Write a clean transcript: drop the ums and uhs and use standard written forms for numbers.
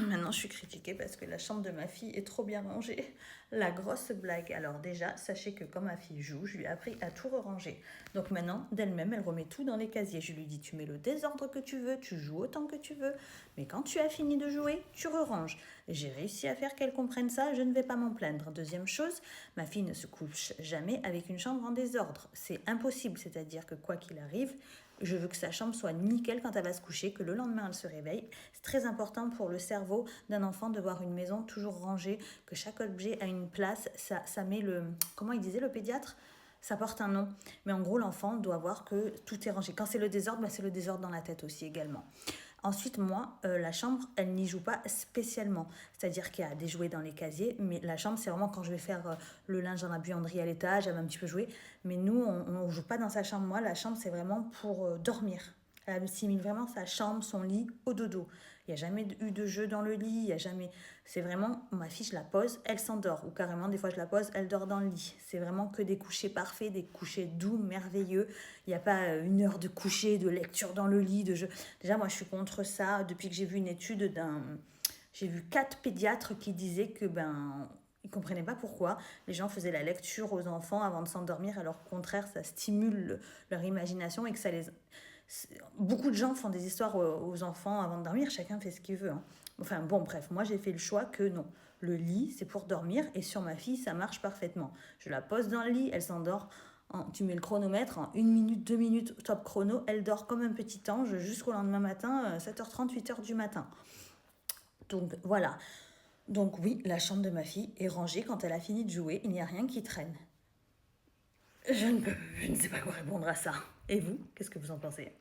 Maintenant, je suis critiquée parce que la chambre de ma fille est trop bien rangée. La grosse blague. Alors déjà, sachez que quand ma fille joue, je lui ai appris à tout ranger. Donc maintenant, d'elle-même, elle remet tout dans les casiers. Je lui dis, tu mets le désordre que tu veux, tu joues autant que tu veux, mais quand tu as fini de jouer, tu re-ranges. J'ai réussi à faire qu'elle comprenne ça, je ne vais pas m'en plaindre. Deuxième chose, ma fille ne se couche jamais avec une chambre en désordre. C'est impossible, c'est-à-dire que quoi qu'il arrive, je veux que sa chambre soit nickel quand elle va se coucher, que le lendemain elle se réveille. C'est très important pour le cerveau d'un enfant de voir une maison toujours rangée, que chaque objet a une place. Ça met le... Comment il disait le pédiatre ? Ça porte un nom. Mais en gros, l'enfant doit voir que tout est rangé. Quand c'est le désordre, c'est le désordre dans la tête aussi également. Ensuite, moi, la chambre, elle n'y joue pas spécialement. C'est-à-dire qu'il y a des jouets dans les casiers, mais la chambre, c'est vraiment quand je vais faire le linge dans la buanderie à l'étage, elle va un petit peu jouer. Mais nous, on ne joue pas dans sa chambre. Moi, la chambre, c'est vraiment pour dormir. Elle assimile vraiment sa chambre, son lit au dodo. Il n'y a jamais eu de jeu dans le lit, il y a jamais... C'est vraiment, ma fille, je la pose, elle s'endort. Ou carrément, des fois, je la pose, elle dort dans le lit. C'est vraiment que des couchers parfaits, des couchers doux, merveilleux. Il n'y a pas une heure de coucher, de lecture dans le lit, de jeu. Déjà, moi, je suis contre ça. Depuis que j'ai vu une étude J'ai vu 4 pédiatres qui disaient que, ils ne comprenaient pas pourquoi les gens faisaient la lecture aux enfants avant de s'endormir, alors au contraire, ça stimule leur imagination et que ça les... Beaucoup de gens font des histoires aux enfants avant de dormir, chacun fait ce qu'il veut. Hein. Enfin bon, bref, moi j'ai fait le choix que non. Le lit, c'est pour dormir et sur ma fille, ça marche parfaitement. Je la pose dans le lit, elle s'endort. Tu mets le chronomètre en 1 minute, 2 minutes, top chrono, elle dort comme un petit ange jusqu'au lendemain matin, 7h30, 8h du matin. Donc voilà. Donc oui, la chambre de ma fille est rangée quand elle a fini de jouer, il n'y a rien qui traîne. Je ne sais pas quoi répondre à ça. Et vous, qu'est-ce que vous en pensez ?